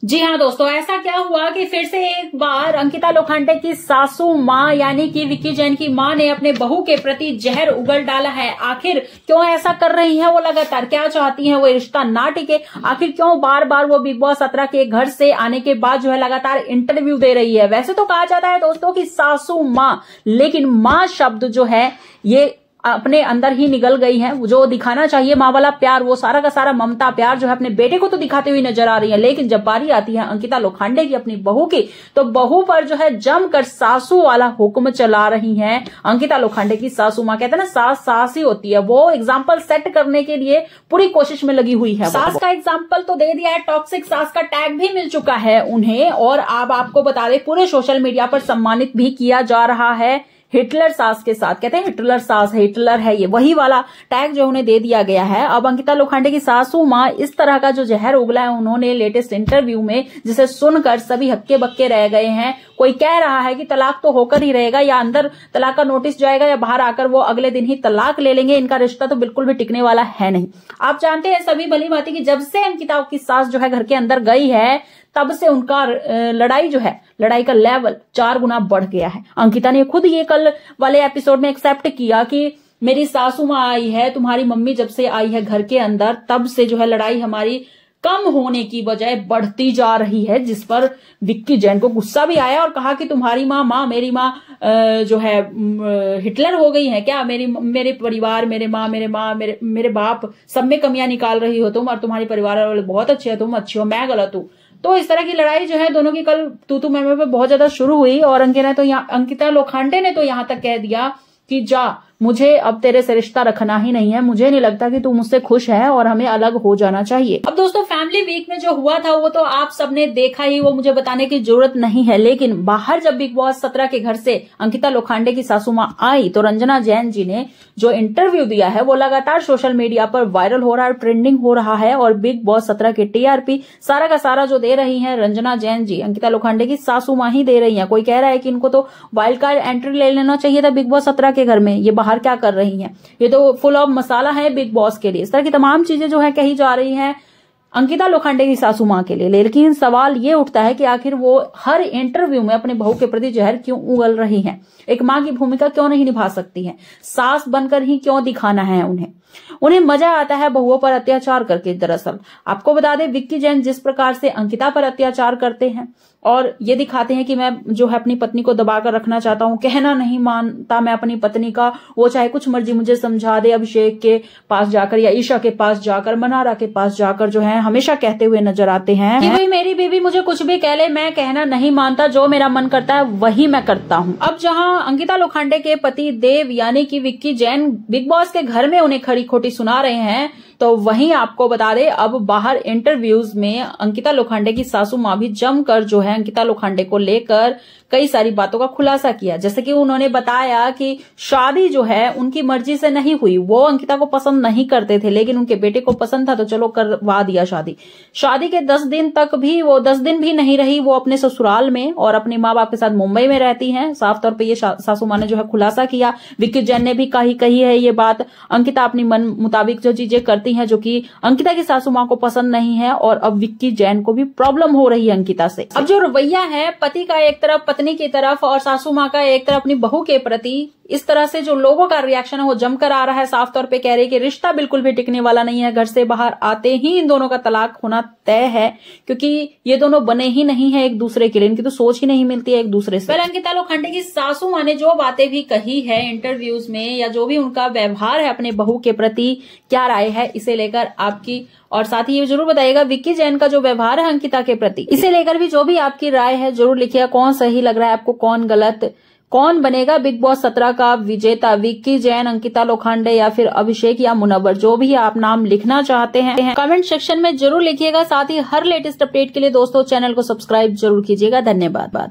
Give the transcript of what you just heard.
जी हाँ दोस्तों, ऐसा क्या हुआ कि फिर से एक बार अंकिता लोखंडे की सासू माँ यानी कि विक्की जैन की माँ ने अपने बहू के प्रति जहर उगल डाला है। आखिर क्यों ऐसा कर रही हैं वो, लगातार क्या चाहती हैं वो रिश्ता ना टिके, आखिर क्यों बार बार वो बिग बॉस 17 के घर से आने के बाद जो है लगातार इंटरव्यू दे रही है। वैसे तो कहा जाता है दोस्तों की सासू माँ, लेकिन माँ शब्द जो है ये अपने अंदर ही निगल गई है। जो दिखाना चाहिए माँ वाला प्यार, वो सारा का सारा ममता प्यार जो है अपने बेटे को तो दिखाते हुए नजर आ रही है, लेकिन जब बारी आती है अंकिता लोखंडे की अपनी बहू की, तो बहू पर जो है जमकर सासू वाला हुक्म चला रही हैं अंकिता लोखंडे की सासू माँ। कहते हैं ना सास सास ही होती है, वो एग्जाम्पल सेट करने के लिए पूरी कोशिश में लगी हुई है। सास का एग्जाम्पल तो दे दिया है, टॉक्सिक सास का टैग भी मिल चुका है उन्हें, और अब आपको बता दें पूरे सोशल मीडिया पर सम्मानित भी किया जा रहा है हिटलर सास के साथ। कहते हैं हिटलर सास है, हिटलर है, ये वही वाला टैग जो उन्हें दे दिया गया है। अब अंकिता लोखंडे की सासू माँ इस तरह का जो जहर उगला है उन्होंने लेटेस्ट इंटरव्यू में, जिसे सुनकर सभी हक्के बक्के रह गए हैं। कोई कह रहा है कि तलाक तो होकर ही रहेगा, या अंदर तलाक का नोटिस जाएगा, या बाहर आकर वो अगले दिन ही तलाक ले लेंगे। इनका रिश्ता तो बिल्कुल भी टिकने वाला है नहीं। आप जानते हैं सभी भली भांति कि जब से अंकिता की सास जो है घर के अंदर गई है, तब से उनका लड़ाई जो है, लड़ाई का लेवल 4 गुना बढ़ गया है। अंकिता ने खुद ये कल वाले एपिसोड में एक्सेप्ट किया कि मेरी सासू माँ आई है, तुम्हारी मम्मी जब से आई है घर के अंदर, तब से जो है लड़ाई हमारी कम होने की बजाय बढ़ती जा रही है। जिस पर विक्की जैन को गुस्सा भी आया और कहा कि तुम्हारी माँ मेरी माँ जो है हिटलर हो गई है क्या, मेरे परिवार, मेरे बाप सब में कमियां निकाल रही हो तुम, और तुम्हारे परिवार वाले बहुत अच्छे हो, तुम अच्छी हो, मैं गलत हूँ। तो इस तरह की लड़ाई जो है दोनों की कल तू मैं पे बहुत ज्यादा शुरू हुई, और अंकिता लोखंडे ने तो यहां तक कह दिया कि जा, मुझे अब तेरे से रिश्ता रखना ही नहीं है, मुझे नहीं लगता कि तू मुझसे खुश है और हमें अलग हो जाना चाहिए। अब दोस्तों फैमिली वीक में जो हुआ था वो तो आप सबने देखा ही, वो मुझे बताने की जरूरत नहीं है। लेकिन बाहर जब बिग बॉस 17 के घर से अंकिता लोखंडे की सासू माँ आई, तो रंजना जैन जी ने जो इंटरव्यू दिया है वो लगातार सोशल मीडिया पर वायरल हो रहा है, ट्रेंडिंग हो रहा है, और बिग बॉस 17 के टीआरपी सारा का सारा जो दे रही है रंजना जैन जी, अंकिता लोखंडे की सासू माँ ही दे रही है। कोई कह रहा है कि इनको तो वाइल्ड कार्ड एंट्री ले लेना चाहिए था बिग बॉस 17 के घर में, ये बाहर क्या कर रही हैं, ये तो फुल ऑफ मसाला है बिग बॉस के लिए। इस तरह की तमाम चीजें जो है कही जा रही हैं अंकिता लोखंडे की सासू माँ के लिए। लेकिन सवाल ये उठता है कि आखिर वो हर इंटरव्यू में अपने बहू के प्रति जहर क्यों उगल रही हैं, एक माँ की भूमिका क्यों नहीं निभा सकती हैं, सास बनकर ही क्यों दिखाना है उन्हें मजा आता है बहुओं पर अत्याचार करके। दरअसल आपको बता दें विक्की जैन जिस प्रकार से अंकिता पर अत्याचार करते हैं और ये दिखाते हैं कि मैं जो है अपनी पत्नी को दबाकर रखना चाहता हूं, कहना नहीं मानता मैं अपनी पत्नी का, वो चाहे कुछ मर्जी मुझे समझा दे, अभिषेक के पास जाकर या ईशा के पास जाकर, मनारा के पास जाकर जो है हमेशा कहते हुए नजर आते हैं कि भाई मेरी बीवी मुझे कुछ भी कह ले, मैं कहना नहीं मानता, जो मेरा मन करता है वही मैं करता हूं। अब जहां अंकिता लोखंडे के पति देव यानी कि विक्की जैन बिग बॉस के घर में उन्हें खड़ी खोटी सुना रहे हैं, तो वहीं आपको बता दे अब बाहर इंटरव्यूज में अंकिता लोखंडे की सासू माँ भी जमकर जो है अंकिता लोखंडे को लेकर कई सारी बातों का खुलासा किया। जैसे कि उन्होंने बताया कि शादी जो है उनकी मर्जी से नहीं हुई, वो अंकिता को पसंद नहीं करते थे, लेकिन उनके बेटे को पसंद था तो चलो करवा दिया शादी के 10 दिन तक भी, वो 10 दिन भी नहीं रही वो अपने ससुराल में और अपने माँ बाप के साथ मुंबई में रहती हैं। साफ तौर पर ये सासू माँ ने जो है खुलासा किया। विक्की जैन ने भी कही है ये बात। अंकिता अपनी मन मुताबिक जो चीजें करती हैं जो कि अंकिता की सासू माँ को पसंद नहीं है, और अब विक्की जैन को भी प्रॉब्लम हो रही है अंकिता से। अब जो रवैया है पति का एक तरफ, पत्नी की तरफ, और सासू माँ का एक तरफ अपनी बहू के प्रति, इस तरह से जो लोगों का रिएक्शन है वो जमकर आ रहा है। साफ तौर पे कह रहे हैं कि रिश्ता बिल्कुल भी टिकने वाला नहीं है, घर से बाहर आते ही इन दोनों का तलाक होना तय है, क्योंकि ये दोनों बने ही नहीं है एक दूसरे के लिए, इनकी तो सोच ही नहीं मिलती है एक दूसरे से। अंकिता लोखंडे की सासू माँ ने जो बातें भी कही है इंटरव्यूज में, या जो भी उनका व्यवहार है अपने बहू के प्रति, क्या राय है इसे लेकर आपकी, और साथ ही ये जरूर बताइएगा विक्की जैन का जो व्यवहार है अंकिता के प्रति, इसे लेकर भी जो भी आपकी राय है जरूर लिखिएगा। कौन सही लग रहा है आपको, कौन गलत, कौन बनेगा बिग बॉस 17 का विजेता, विक्की जैन, अंकिता लोखंडे या फिर अभिषेक या मुनव्वर, जो भी आप नाम लिखना चाहते हैं कमेंट सेक्शन में जरूर लिखिएगा। साथ ही हर लेटेस्ट अपडेट के लिए दोस्तों चैनल को सब्सक्राइब जरूर कीजिएगा। धन्यवाद।